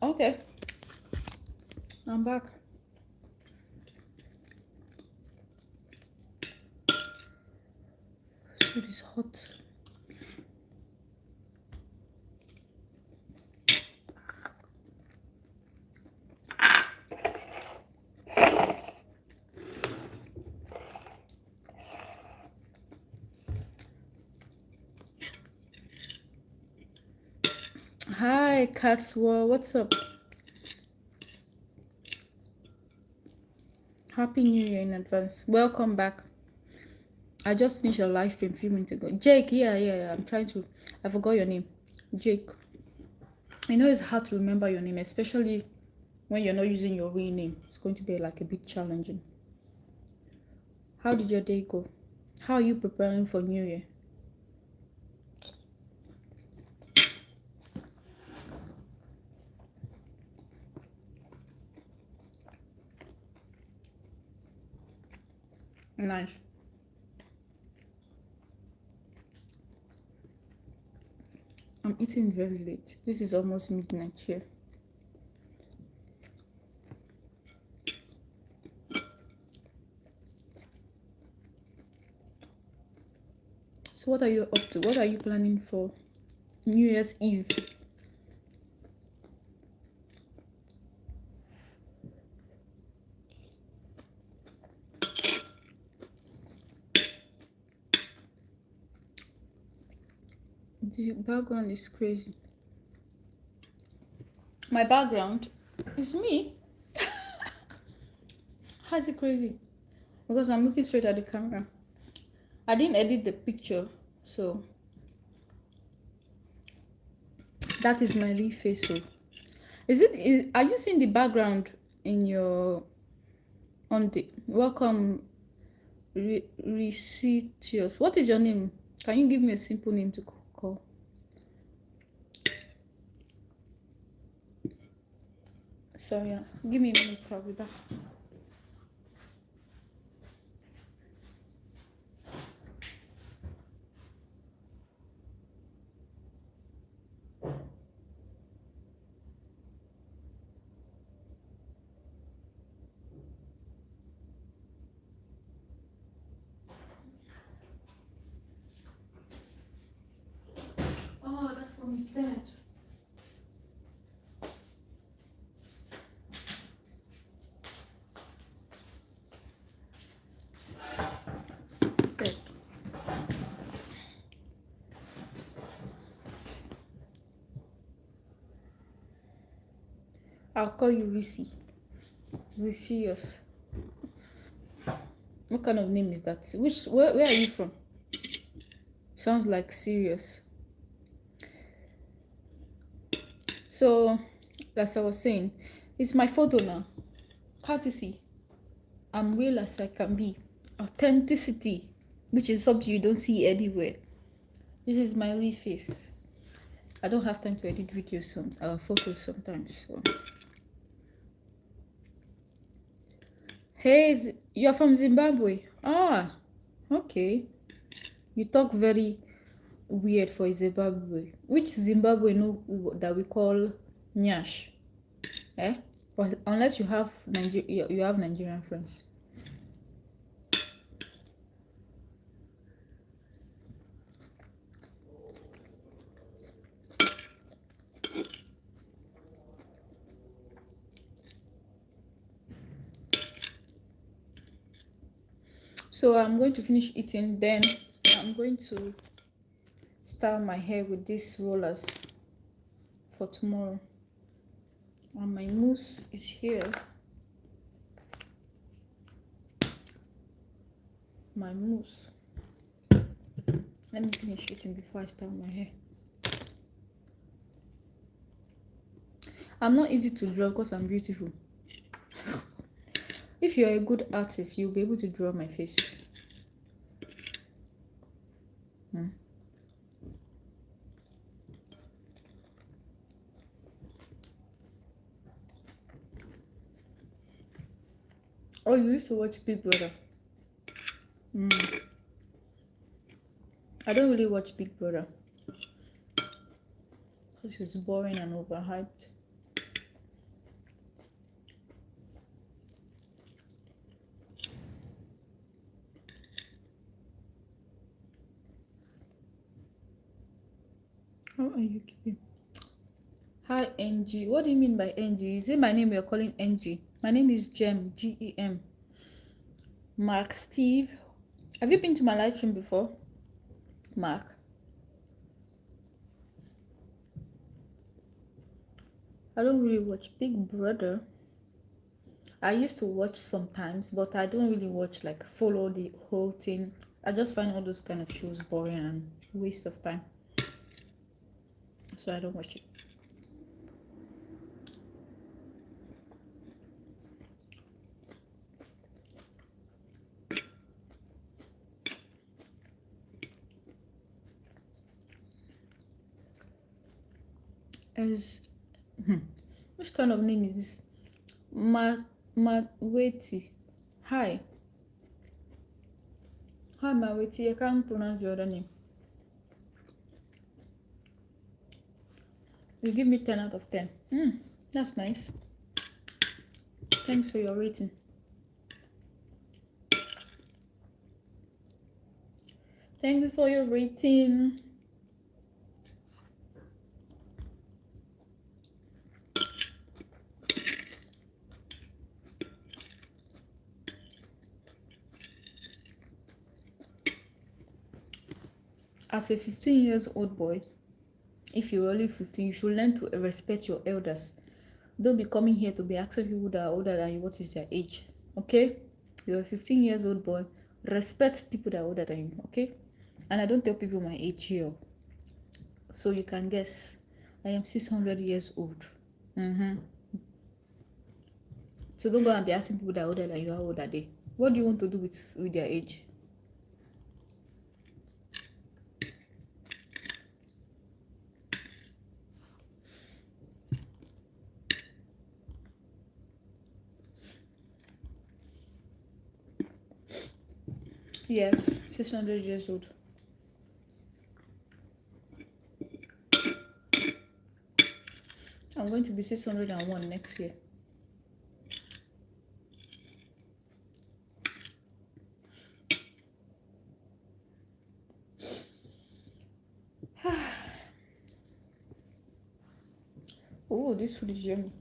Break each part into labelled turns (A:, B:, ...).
A: Okay, I'm back. Food is hot. Hi, Catswell. What's up? Happy New Year in advance. Welcome back. I just finished a live stream a few minutes ago. Jake, yeah. I'm trying to. I forgot your name. Jake. I know it's hard to remember your name, especially when you're not using your real name. It's going to be like a bit challenging. How did your day go? How are you preparing for New Year? Nice. I'm eating very late. This is almost midnight here. So what are you up to? What are you planning for New Year's Eve? The background is crazy. My background is me. How's it crazy? Because I'm looking straight at the camera. I didn't edit the picture, so that is my real face. So, are you seeing the background in your on the welcome Recitius? What is your name? Can you give me a simple name to call? So yeah, give me a minute. I'll be back. Oh, that phone is dead. It's dead. I'll call you Risi. Risius. What kind of name is that? Where are you from? Sounds like serious. So, as I was saying, it's my photo now. Can't you see? I'm real as I can be. Authenticity, which is something you don't see anywhere. This is my real face. I don't have time to edit videos, photos sometimes. So. Hey, you're from Zimbabwe? Ah, okay. You talk very weird for Zimbabwe. Which Zimbabwe that we call Nyash? Eh? But unless you have you have Nigerian friends. So I'm going to finish eating, then I'm going to style my hair with these rollers for tomorrow. And my mousse is here. My mousse. Let me finish eating before I style my hair. I'm not easy to draw because I'm beautiful. If you're a good artist, you'll be able to draw my face. Oh, you used to watch Big Brother? I don't really watch Big Brother. This is boring and overhyped. you keeping? Hi, NG. What do you mean by NG? Is it my name you're calling NG? My name is Gem, Gem. Mark, Steve. Have you been to my live stream before? Mark. I don't really watch Big Brother. I used to watch sometimes, but I don't really watch, like, follow the whole thing. I just find all those kind of shows boring and waste of time. So I don't watch it. As which kind of name is this? Maweti. Hi. Hi, Maweti. I can't pronounce your other name. You give me 10 out of 10. That's nice. Thanks for your rating. Thanks for your rating. As a 15 years old boy, if you're only 15, you should learn to respect your elders. Don't be coming here to be asking people that are older than you what is their age. Okay? You're a 15 years old boy. Respect people that are older than you. Okay? And I don't tell people my age here. So you can guess. I am 600 years old. So don't go and be asking people that are older than you how old are they. What do you want to do with their age? Yes, 600 years old. I'm going to be 601 next year. Oh, this food is yummy.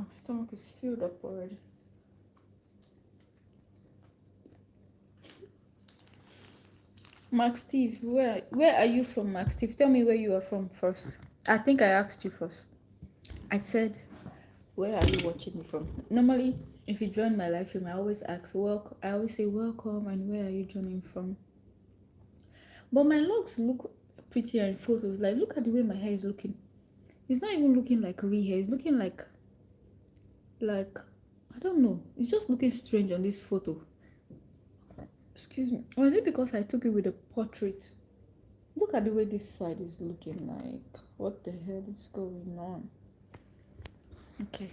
A: Oh, my stomach is filled up already. Mark Steve, where are you from, Mark Steve? Tell me where you are from first. I think I asked you first. I said, where are you watching me from? Normally, if you join my live stream, I always ask, I always say welcome and where are you joining from? But my locks look prettier in photos. Like, look at the way my hair is looking. It's not even looking like real hair. It's looking like I don't know. It's just looking strange on this photo. Excuse me. Or is it because I took it with a portrait? Look at the way this side is looking like. What the hell is going on? Okay.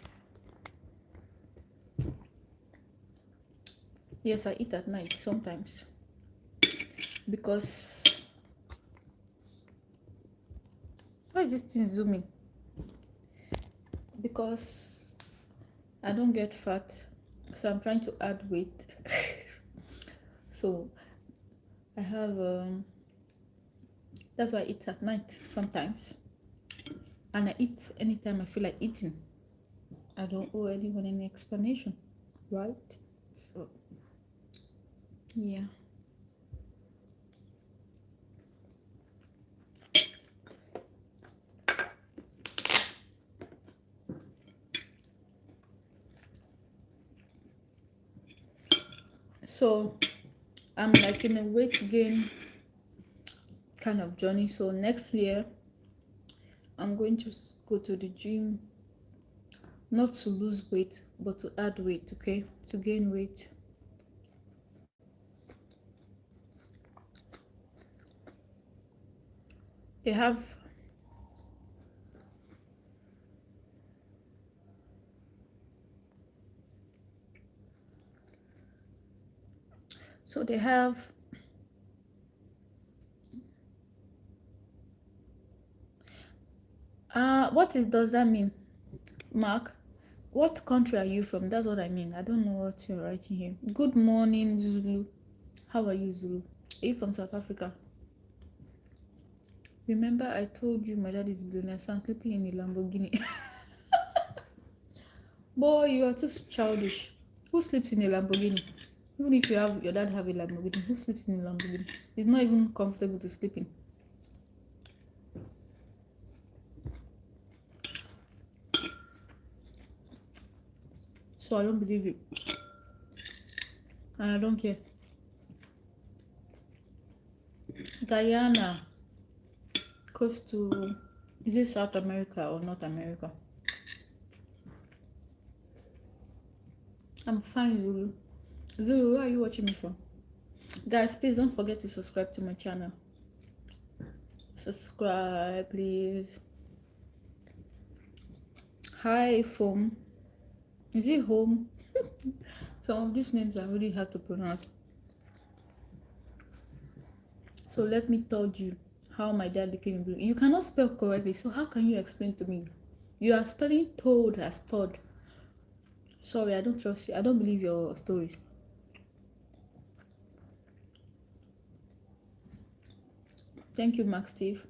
A: Yes, I eat at night sometimes. Because why is this thing zooming? Because I don't get fat. So I'm trying to add weight. So I have that's why I eat at night sometimes. And I eat anytime I feel like eating. I don't owe anyone any explanation, right? So yeah. So I'm like in a weight gain kind of journey. So next year I'm going to go to the gym, not to lose weight but to add weight, okay, to gain weight. They have so they have does that mean, Mark? What country are you from? That's what I mean. I don't know what you're writing here. Good morning, Zulu. How are you, Zulu? Are you from South Africa? Remember, I told you my dad is billionaire, so I'm sleeping in a Lamborghini. Boy, you are too childish. Who sleeps in a Lamborghini? Even if your dad have a Lamborghini, who sleeps in a Lamborghini? It's not even comfortable to sleep in. So I don't believe you. And I don't care. Guyana, close to, is it South America or North America? I'm fine, Zulu. Zulu, where are you watching me from? Guys, please don't forget to subscribe to my channel. Subscribe, please. Hi, Foam. Is it home? Some of these names are really hard to pronounce. So let me tell you how my dad became blue. You cannot spell correctly, so how can you explain to me? You are spelling toad as todd. Sorry, I don't trust you. I don't believe your stories. Thank you, Max Steve.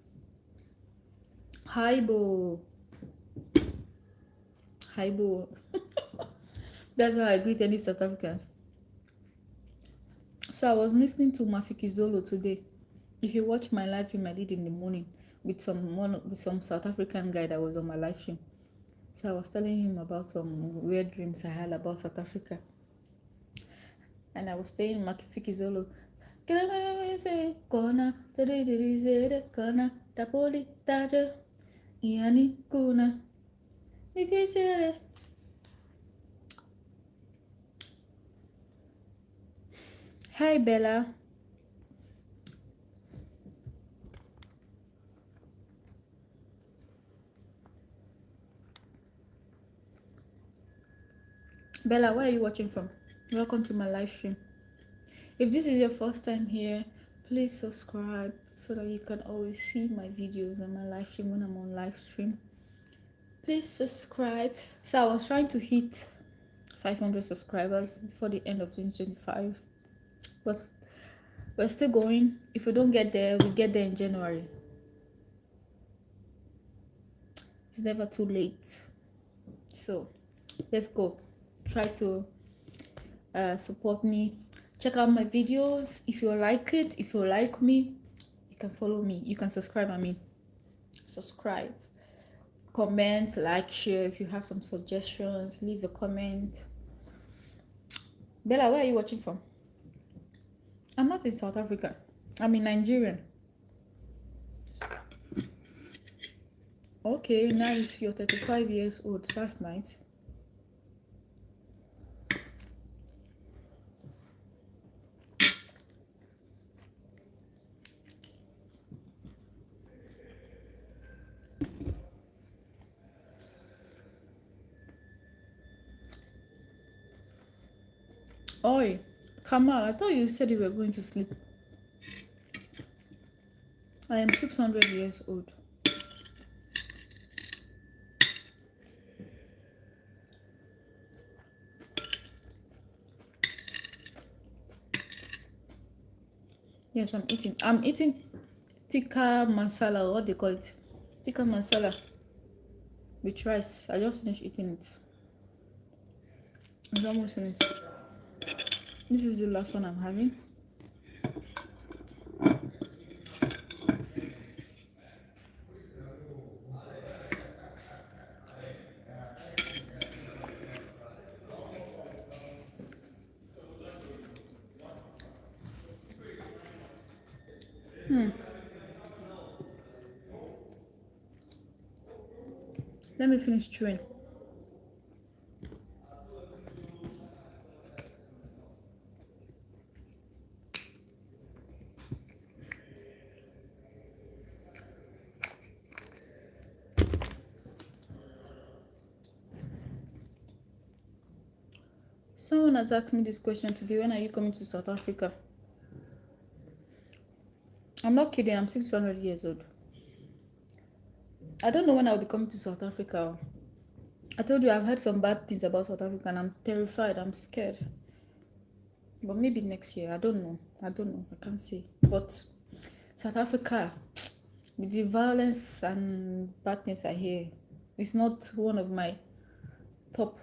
A: Hi, Bo. Hi, Bo. That's how I greet any South Africans. So I was listening to Mafiki Zolo today. If you watch my live stream I did in the morning with some South African guy that was on my live stream. So I was telling him about some weird dreams I had about South Africa. And I was playing Mafiki Zolo. Kona, kona, tapoli, taja, iani, kuna, ikisere. Hi, Bella. Bella, where are you watching from? Welcome to my live stream. If this is your first time here, please subscribe so that you can always see my videos and my live stream when I'm on live stream. Please subscribe. So I was trying to hit 500 subscribers before the end of 2025. But we're still going. If we don't get there, we get there in January. It's never too late. So let's go. Try to support me. Check out my videos. If you like it, if you like me, you can follow me. You can subscribe. Subscribe, comment, like, share. If you have some suggestions, leave a comment. Bella, where are you watching from? I'm not in South Africa. I'm in Nigerian. Okay, nice. You're 35 years old. That's nice. Oi, Kamal, I thought you said you were going to sleep. I am 600 years old. Yes, I'm eating. I'm eating tikka masala, what they call it. Tikka masala with rice. I just finished eating it. It's almost finished. This is the last one I'm having. Let me finish chewing. Someone has asked me this question today. When are you coming to South Africa? I'm not kidding. I'm 600 years old. I don't know when I'll be coming to South Africa. I told you I've heard some bad things about South Africa and I'm terrified. I'm scared. But maybe next year. I don't know. I can't say. But South Africa, with the violence and badness I hear, it's not one of my top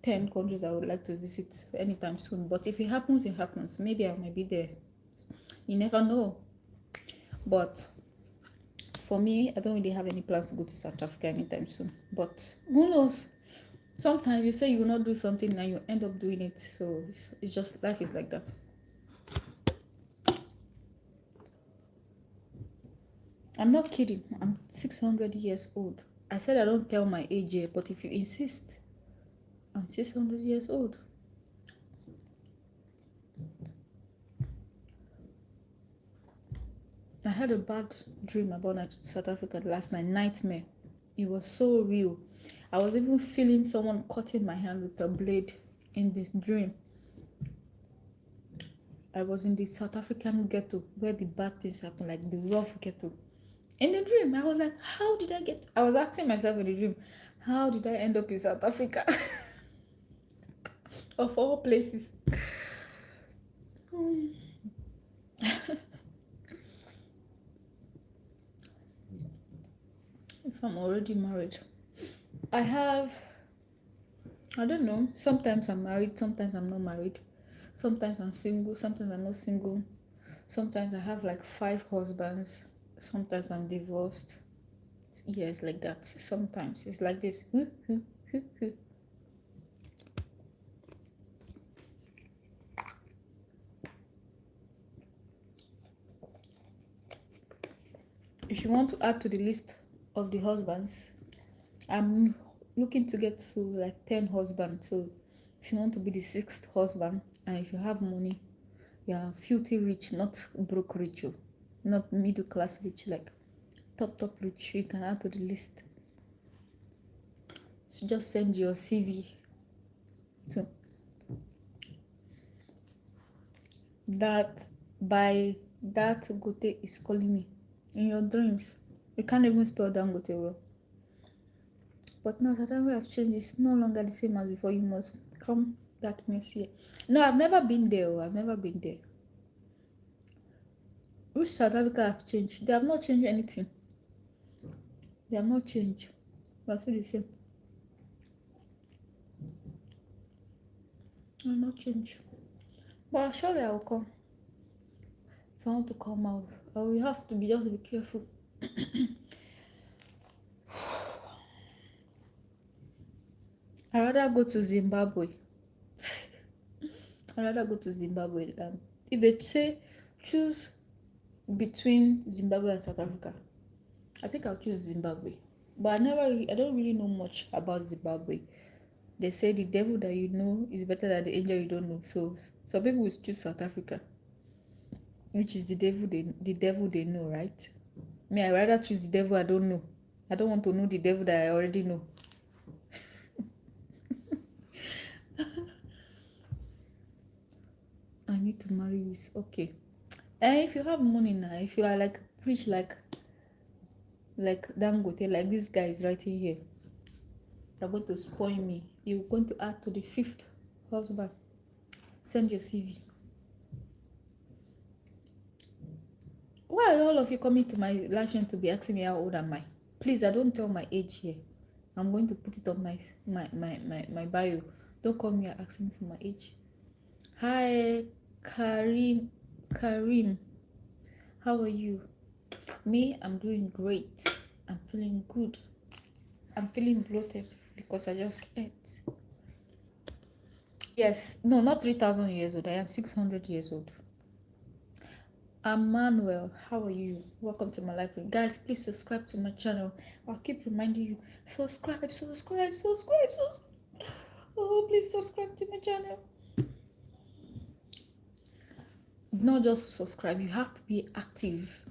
A: 10 countries I would like to visit anytime soon. But if it happens, it happens. Maybe I might be there. You never know. But for me, I don't really have any plans to go to South Africa anytime soon. But who knows? Sometimes you say you will not do something and you end up doing it. So it's just, life is like that. I'm not kidding. I'm 600 years old. I said I don't tell my age yet, but if you insist, I'm 600 years old. I had a bad dream about South Africa last night. Nightmare. It was so real. I was even feeling someone cutting my hand with a blade in this dream. I was in the South African ghetto where the bad things happen, like the rough ghetto. In the dream, I was like, how did I get... I was asking myself in the dream, how did I end up in South Africa? Of all places. If I'm already married. I don't know, sometimes I'm married, sometimes I'm not married. Sometimes I'm single, sometimes I'm not single. Sometimes I have like 5 husbands. Sometimes I'm divorced. Yes, like that. Sometimes it's like this. If you want to add to the list of the husbands, I'm looking to get to like 10 husbands. So if you want to be the 6th husband, and if you have money, you are filthy rich, not broke rich, not middle class rich, like top rich, you can add to the list. So just send your CV. So that by that Gote is calling me in your dreams. You can't even spell Dangote well. But now that I have changed, it's no longer the same as before. You must come that means here. No, I've never been there. I've never been there. Which South Africa have changed? They have not changed anything. They have not changed. They are still the same. They have not changed. But surely I will come. If I want to come out, I will have to just be careful. I'd rather go to Zimbabwe. I'd rather go to Zimbabwe than if they say choose between Zimbabwe and South Africa. I think I'll choose Zimbabwe. But I don't really know much about Zimbabwe. They say the devil that you know is better than the angel you don't know. So some people will choose South Africa, which is the devil they know, right? Me, I rather choose the devil I don't know. I don't want to know the devil that I already know. I need to marry you. Okay. And if you have money now, if you are like rich like Dangote, like this guy is writing here, you're going to spoil me. You're going to add to the 5th husband. Send your CV. Why are all of you coming to my live stream to be asking me how old am I? Please, I don't tell my age here. I'm going to put it on my bio. Don't come here asking for my age. Hi, Karim. How are you? Me, I'm doing great. I'm feeling good. I'm feeling bloated because I just ate. Yes, no, not 3,000 years old. I am 600 years old. Emmanuel, how are you? Welcome to my life. Guys, please subscribe to my channel. I'll keep reminding you. Subscribe. Oh, please subscribe to my channel. Not just subscribe, you have to be active.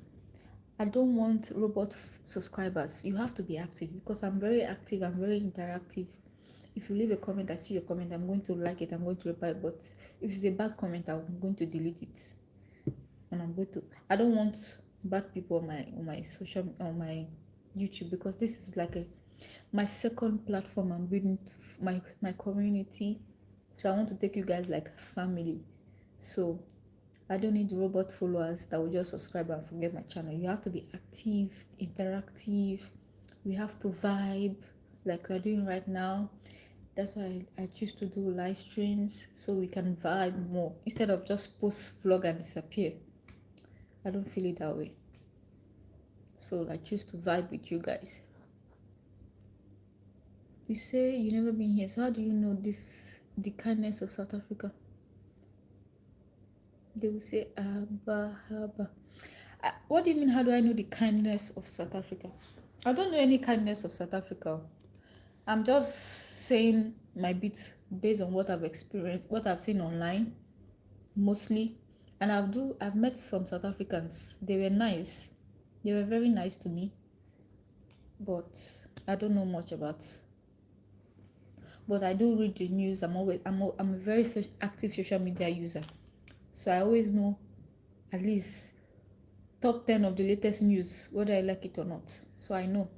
A: I don't want robot subscribers. You have to be active because I'm very active. I'm very interactive. If you leave a comment, I see your comment. I'm going to like it. I'm going to reply. But if it's a bad comment, I'm going to delete it. And I don't want bad people on my YouTube, because this is like my second platform. I'm building my community. So I want to take you guys like family. So I don't need robot followers that will just subscribe and forget my channel. You have to be active, interactive. We have to vibe like we're doing right now. That's why I choose to do live streams so we can vibe more instead of just post vlog and disappear. I don't feel it that way. So I choose to vibe with you guys. You say you never been here, so how do you know the kindness of South Africa? They will say Abba Haba. What do you mean? How do I know the kindness of South Africa? I don't know any kindness of South Africa. I'm just saying my bit based on what I've experienced, what I've seen online, mostly. And I've met some South Africans. They were nice. They were very nice to me. But I don't know much about. But I do read the news. I'm a very active social media user. So I always know at least top 10 of the latest news, whether I like it or not. So I know.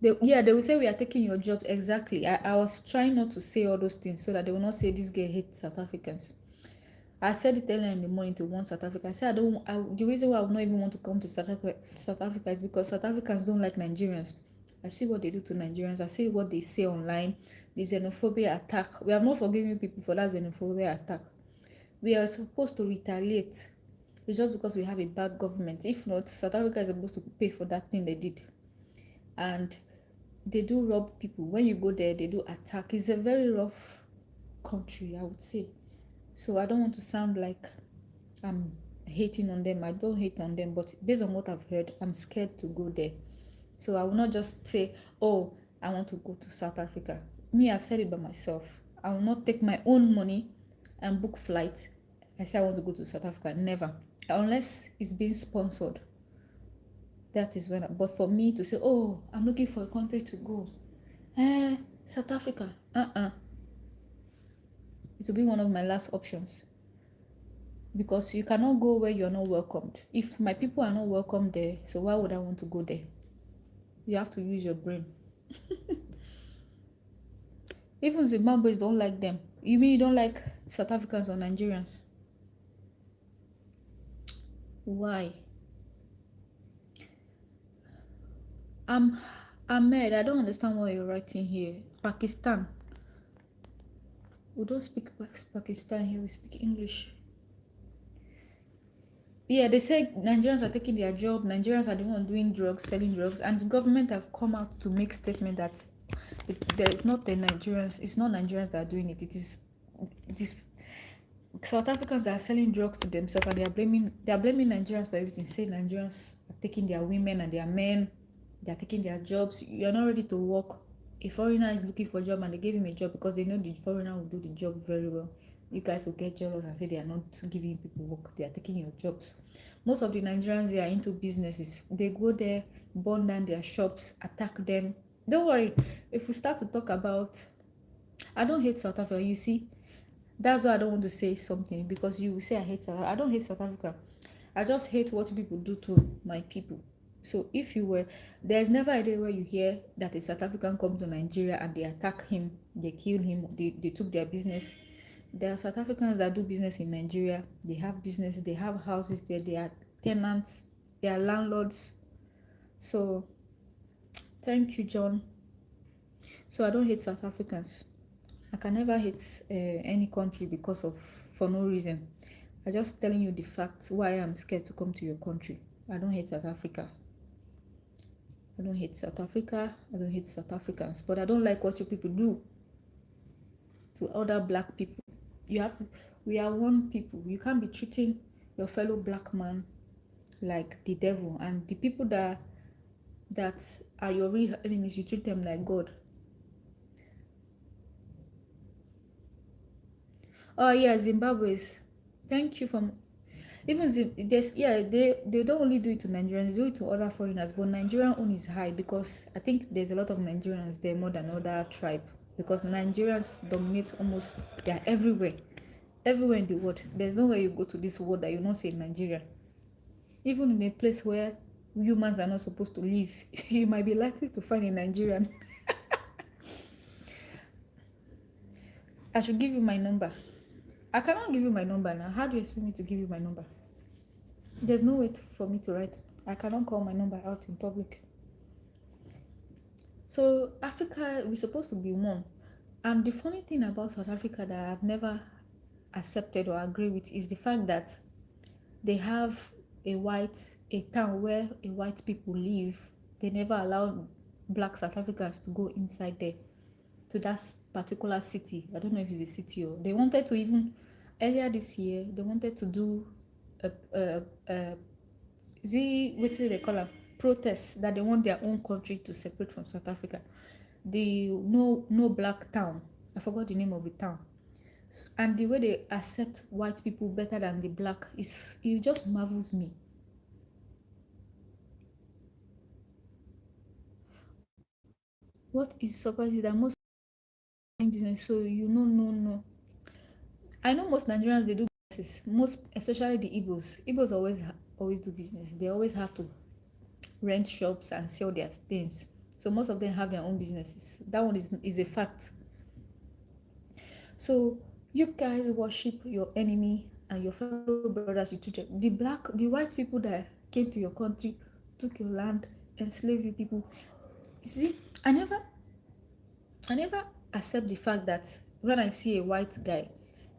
A: They will say we are taking your jobs. Exactly. I was trying not to say all those things so that they will not say this girl hates South Africans. I said it earlier in the morning to one South Africa. I said the reason why I would not even want to come to South Africa is because South Africans don't like Nigerians. I see what they do to Nigerians. I see what they say online. The xenophobia attack. We have not forgiven people for that xenophobia attack. We are supposed to retaliate. It's just because we have a bad government. If not, South Africa is supposed to pay for that thing they did. And they do rob people. When you go there, they do attack. It's a very rough country, I would say. So I don't want to sound like I'm hating on them. I don't hate on them, but based on what I've heard, I'm scared to go there. So I will not just say, oh, I want to go to South Africa. Me, I've said it by myself. I will not take my own money and book flight. I say I want to go to South Africa. Never. Unless it's being sponsored. That is when, but for me to say, oh, I'm looking for a country to go. South Africa. It will be one of my last options. Because you cannot go where you're not welcomed. If my people are not welcome there, so why would I want to go there? You have to use your brain. Even Zimbabweans don't like them. You mean you don't like South Africans or Nigerians? Why? Ahmed, I don't understand what you're writing here. Pakistan. We don't speak Pakistan here, we speak English. Yeah, they say Nigerians are taking their job. Nigerians are the one doing drugs, selling drugs, and the government have come out to make statement that there is not the Nigerians. It's not Nigerians that are doing it. It is South Africans that are selling drugs to themselves, and they are blaming Nigerians for everything. Say Nigerians are taking their women and their men. They are taking their jobs. You're not ready to work. A foreigner is looking for a job and they gave him a job because they know the foreigner will do the job very well. You guys will get jealous and say they are not giving people work. They are taking your jobs. Most of the Nigerians, they are into businesses. They go there, burn down their shops, attack them. Don't worry. If we start to talk about... I don't hate South Africa. You see, that's why I don't want to say something, because you will say I hate South Africa. I don't hate South Africa. I just hate what people do to my people. So if you were... There's never a day where you hear that a South African comes to Nigeria and they attack him, they kill him, they took their business. There are South Africans that do business in Nigeria. They have business, they have houses there, they are tenants, they are landlords. So, thank you, John. So I don't hate South Africans. I can never hate any country for no reason. I'm just telling you the facts why I'm scared to come to your country. I don't hate South Africa. I don't hate South Africa. I don't hate South Africans. But I don't like what you people do to other black people. We are one people. You can't be treating your fellow black man like the devil. And the people that are your real enemies, you treat them like God. Oh yeah, Zimbabwe's. Thank you for... Even they don't only do it to Nigerians, they do it to other foreigners, but Nigerian own is high because I think there's a lot of Nigerians there more than other tribe, because Nigerians dominate almost... they are everywhere in the world. There's nowhere you go to this world that you not say Nigeria. Even in a place where humans are not supposed to live, you might be likely to find a Nigerian. I should give you my number. I cannot give you my number now. How do you expect me to give you my number? There's no way for me to write. I cannot call my number out in public. So Africa, we're supposed to be one. And the funny thing about South Africa that I've never accepted or agree with is the fact that they have a town where a white people live. They never allow black South Africans to go inside there to that particular city. I don't know if it's a city or they wanted to even earlier this year they wanted to do a what do they call it, protests that they want their own country to separate from South Africa. The no black town. I forgot the name of the town. And the way they accept white people better than the black is it just marvels me. What is surprising that most business, so you know, no. I know most Nigerians they do business. Most, especially the Igbos. Igbos always do business. They always have to rent shops and sell their things. So most of them have their own businesses. That one is a fact. So you guys worship your enemy and your fellow brothers you treat the white people that came to your country, took your land, enslaved you people. You see, I never accept the fact that when I see a white guy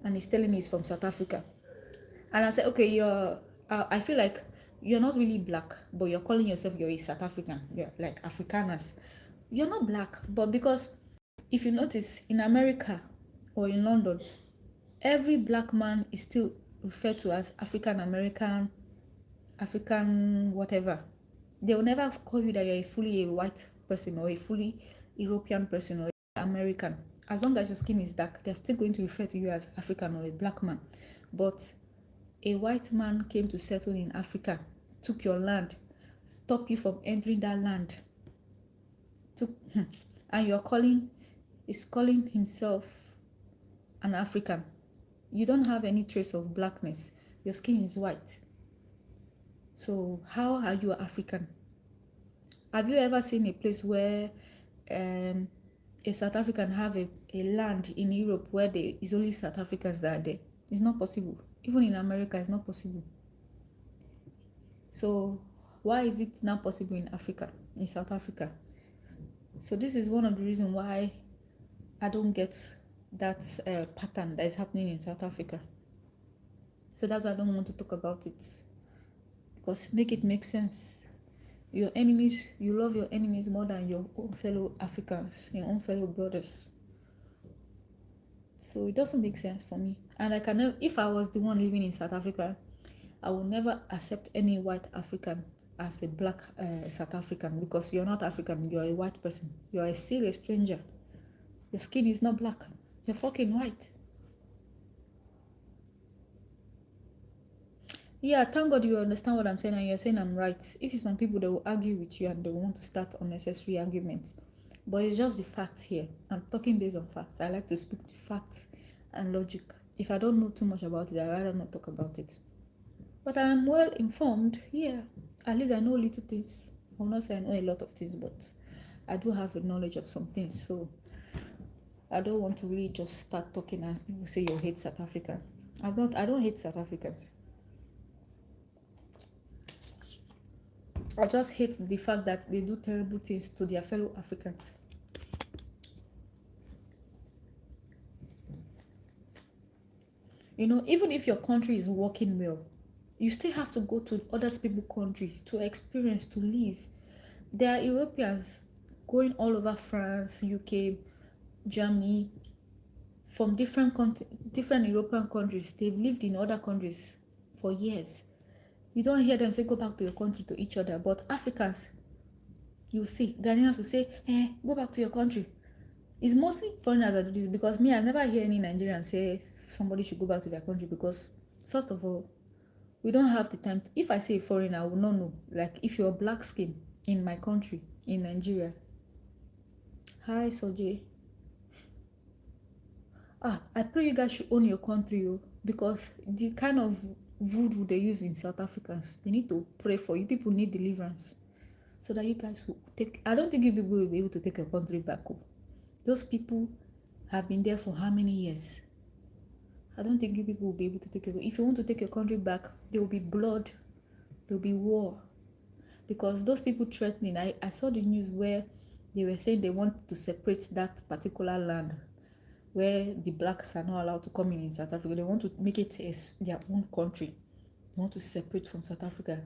A: and he's telling me he's from South Africa, and I say, okay, I feel like you're not really black, but you're calling yourself you're a South African. You're like Afrikaners. You're not black, but because if you notice in America or in London, every black man is still referred to as African American, African whatever. They will never call you that you're a fully a white person or a fully European person or American. As long as your skin is dark, they're still going to refer to you as African or a black man. But a white man came to settle in Africa, took your land, stop you from entering that land, took, and is calling himself an African. You don't have any trace of blackness. Your skin is white. So how are you African? Have you ever seen a place where a South African have a land in Europe where it's only South Africans that are there? It's not possible. Even in America, it's not possible. So why is it not possible in Africa, in South Africa? So this is one of the reasons why I don't get that pattern that is happening in South Africa. So that's why I don't want to talk about it. Because make it make sense. Your enemies, you love your enemies more than your own fellow Africans, your own fellow brothers. So it doesn't make sense for me. And I can never, if I was the one living in South Africa, I will never accept any white African as a black South African because you're not African, you're a white person. You're a serious stranger. Your skin is not black. You're fucking white. Yeah, thank God you understand what I'm saying and you're saying I'm right. If it's some people, they will argue with you and they will want to start unnecessary arguments. But it's just the facts here. I'm talking based on facts. I like to speak the facts and logic. If I don't know too much about it, I'd rather not talk about it. But I'm well informed, yeah. At least I know little things. I will not say I know a lot of things, but I do have a knowledge of some things. So I don't want to really just start talking and people say you hate South Africa. I don't hate South Africans. I just hate the fact that they do terrible things to their fellow Africans. You know, even if your country is working well, you still have to go to other people's country to experience, to live. There are Europeans going all over France, UK, Germany, from different European countries. They've lived in other countries for years. You don't hear them say go back to your country to each other. But Africans, you see, Ghanaians will say, go back to your country. It's mostly foreigners that do this because I never hear any Nigerian say somebody should go back to their country because, first of all, we don't have the time. If I say foreigner, I will not know. Like, if you're black skin in my country, in Nigeria. Hi, Soji. I pray you guys should own your country, because the kind of voodoo they use in South Africans, they need to pray for you. People need deliverance so that you guys will take. I don't think you people will be able to take your country back. Those people have been there for how many years? I don't think you people will be able to take your. If you want to take your country back, there will be blood, there will be war, because those people threatening. I saw the news where they were saying they want to separate that particular land where the blacks are not allowed to come in South Africa. They want to make it as their own country. They want to separate from South Africa,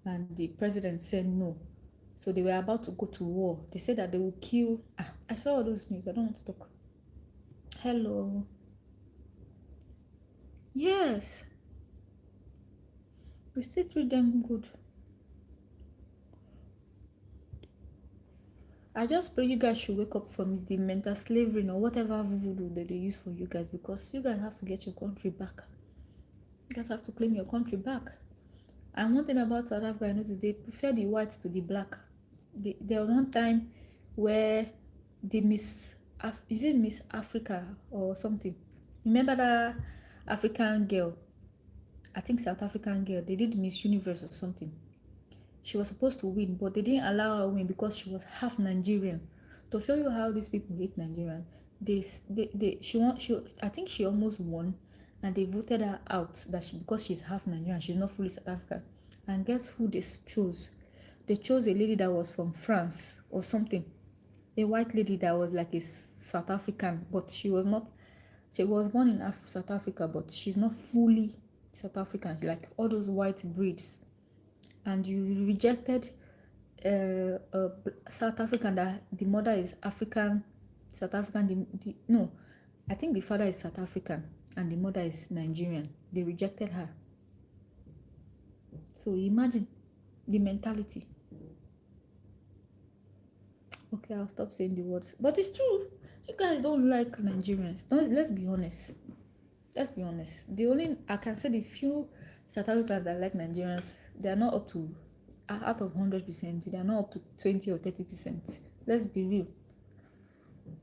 A: and the president said no. So they were about to go to war. They said that they will kill. I saw all those news. I don't want to talk. Hello. Yes. We still treat them good. I just pray you guys should wake up from the mental slavery or whatever voodoo that they use for you guys, because you guys have to get your country back. You guys have to claim your country back. And one thing about South Africa, I know they prefer the white to the black. There was one time where the Miss Africa or something? Remember that African girl? I think South African girl. They did Miss Universe or something. She was supposed to win, but they didn't allow her to win because she was half Nigerian. To show you how these people hate Nigerian, I think she almost won, and they voted her out because she's half Nigerian, she's not fully South African. And guess who they chose? They chose a lady that was from France or something, a white lady that was like a South African, but she was not. She was born in South Africa, but she's not fully South African. She's like all those white breeds. And you rejected South African that the mother is African, South African. No, I think the father is South African and the mother is Nigerian. They rejected her. So imagine the mentality. Okay, I'll stop saying the words, but it's true. You guys don't like Nigerians. Let's be honest. Let's be honest. I can say the few South Africans that like Nigerians, they are not up to, out of 100%, they are not up to 20 or 30%. Let's be real.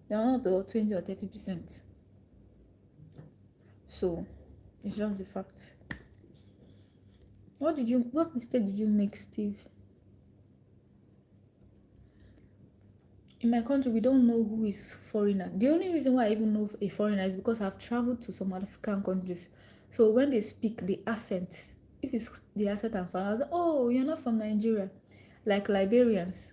A: They are not up to 20 or 30%. So, it's just the fact. What mistake did you make, Steve? In my country, we don't know who is foreigner. The only reason why I even know a foreigner is because I've traveled to some African countries. So when they speak, the accent, if it's the accent I'm from, I was like, oh, you're not from Nigeria. Like Liberians,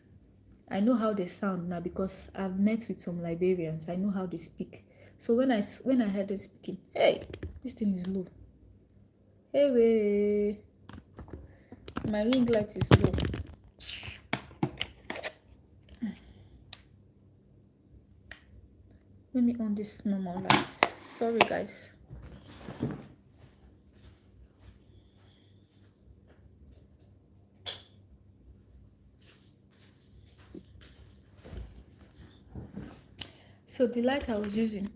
A: I know how they sound now because I've met with some Liberians. I know how they speak. So when I heard them speaking, hey, this thing is low. Hey, wait. My ring light is low. Let me on this normal light. Sorry, guys. So the light I was using,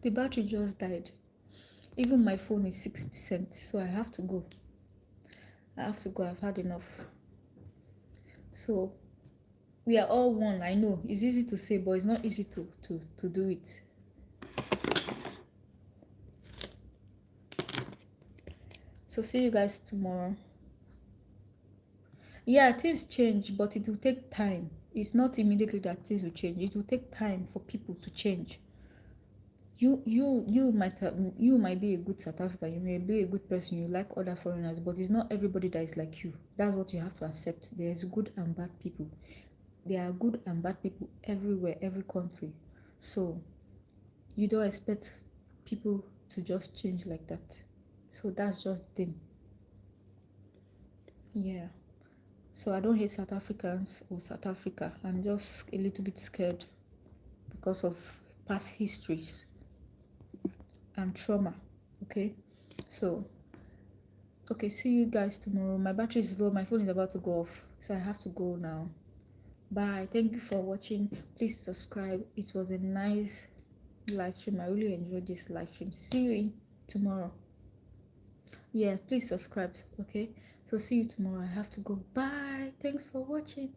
A: the battery just died. Even my phone is 6%, so I have to go. I've had enough. So we are all one. I know it's easy to say, but it's not easy to do it. So see you guys tomorrow. Yeah, things change, but it will take time. It's not immediately that things will change. It will take time for people to change. You might be a good South African, you may be a good person, you like other foreigners, but it's not everybody that is like you. That's what you have to accept. There's good and bad people. There are good and bad people everywhere, every country. So you don't expect people to just change like that. So that's just the thing. Yeah. So I don't hate South Africans or South Africa. I'm just a little bit scared because of past histories and trauma. Okay. So okay, see you guys tomorrow. My battery is low. My phone is about to go off, so I have to go now. Bye. Thank you for watching. Please subscribe. It was a nice live stream. I really enjoyed this live stream. See you tomorrow. Yeah, please subscribe. Okay, so see you tomorrow. I have to go. Bye. Thanks for watching.